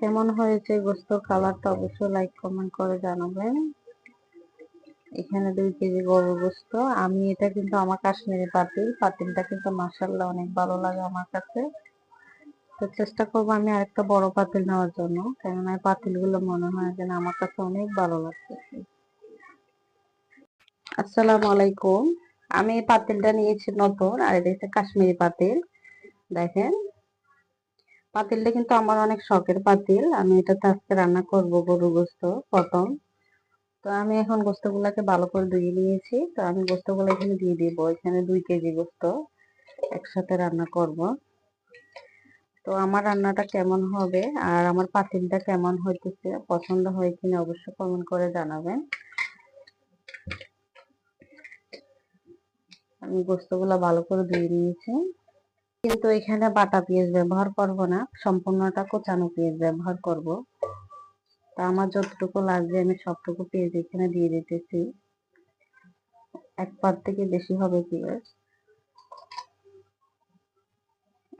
কেমন হয়েছে গোস্তর কালারটা অবশ্যই লাইক কমেন্ট করে জানাবেন। এখানে 2 কেজি গরুর গোস্ত। আমি এটা কিন্তু আমার কাশ্মীরি পাতিলটা কিন্তু মাশাআল্লাহ অনেক ভালো লাগে আমার কাছে। তো চেষ্টা করবো আমি আরেকটা বড় পাতিল নেওয়ার জন্য, কেননা এই পাতিলগুলো মনে হয় যেন আমার কাছে অনেক ভালো লাগতেছে। আসসালামু আলাইকুম। আমি এই পাতিলটা নিয়েছি নতুন, আর এটা হচ্ছে কাশ্মীরি পাতিল। দেখেন, পাতিলটা কিন্তু আমার অনেক শখের পাতিল। আমি এটাতে আজকে রান্না করব গরুর গোস্ত প্রথম। তো আমি এখন গোস্তগুলোকে ভালো করে ধুয়ে নিয়েছি। তো আমি গোস্তগুলো এখানে দিয়ে দিব। এখানে 2 কেজি গোস্ত একসাথে রান্না করব। তো আমার রান্নাটা কেমন হবে আর আমার পাতিলটা কেমন হইতেছে, পছন্দ হয় কিনা অবশ্যই কমেন্ট করে জানাবেন। আমি গোস্তগুলো ভালো করে ধুয়ে নিয়েছি, কিন্তু এখানে বাটা পেঁয়াজ ব্যবহার করব না, সম্পূর্ণটা কোচানো পেঁয়াজ ব্যবহার করব। তা আমার যতটুকু লাগবে আমি সবটুকু পেঁয়াজ এখানে দিয়ে দিতেছি। 1 পাত থেকে বেশি হবে পেঁয়াজ।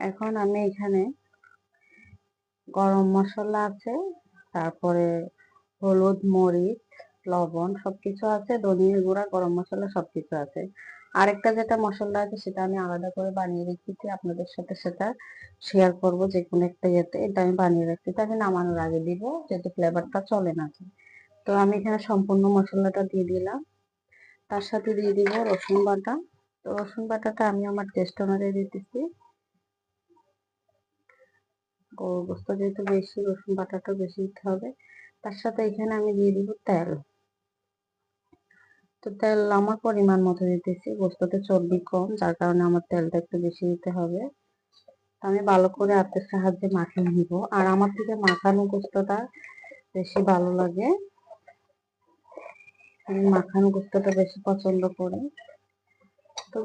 এখন আমি এখানে গরম মশলা আছে, তারপরে হলুদ, মরিচ, লবণ সবকিছু আছে, ধনিয়া গুঁড়া, গরম মশলা সবকিছু আছে। আরেকটা যেটা মশলা আছে সেটা আমি আলাদা করে বানিয়ে রেখেছি, আপনাদের সাথে সেটা শেয়ার করব যে কোনো একটা ইয়েতে। এটা আমি বানিয়ে রাখছি, আমি নামানোর আগে দিব যাতে ফ্লেভারটা চলে না যায়। তো আমি এখানে সম্পূর্ণ মশলাটা দিয়ে দিলাম। তার সাথে দিয়ে দিব রসুন বাটা। তো রসুন বাটাটা আমি আমার টেস্ট অনুযায়ী দিতেছি। গরুর গোস্ত যেহেতু বেশি, রসুন বাটাটা বেশি দিতে হবে। তার সাথে এখানে আমি দিয়ে দিব তেল। তো তেল আমার পরিমাণ মতো দিতেছি, গোস্ততে চর্বি কম, যার কারণে আমার তেলটা একটু বেশি দিতে হবে। আমি ভালো করে হাতের সাহায্যে মাখিয়ে নিব। আর আমার থেকে মাখানো গোস্তটা বেশি ভালো লাগে, আমি মাখানো গোস্তটা বেশি পছন্দ করি। তো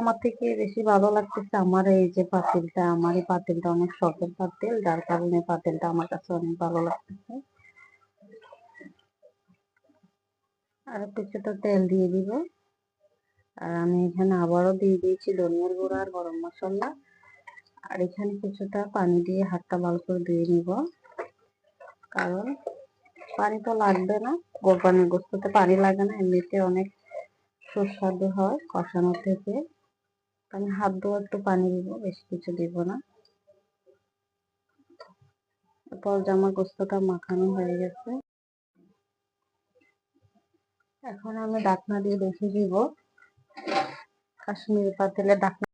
আমার থেকে বেশি ভালো লাগতেছে আমার এই যে পাতিলটা। আমার এই পাতিলটা অনেক শখের পাতিল, যার কারণে পাতিলটা আমার কাছে অনেক ভালো লাগতেছে। আর কিছুটা তেল দিয়ে দিব। আর আমি এখানে আবারও দিয়ে দিয়েছি ধনিয়ার গুঁড়া আর গরম মশলা। আর এখানে কিছুটা পানি দিয়ে হাতটা ভালো করে ধুয়ে নিব, কারণ পানি তো লাগবে না, কোরবানির গোস্ততে পানি লাগে না, এমনিতে অনেক সুস্বাদু হয় কষানো থেকে। আমি হাত ধোয়া একটু পানি দিব, বেশি কিছু দিব না। এরপর আমার গোস্তটা মাখানো হয়ে গেছে, এখন আমি ঢাকনা দিয়ে রেখে দিব। কাশ্মীরি পাতিলে ঢাকনা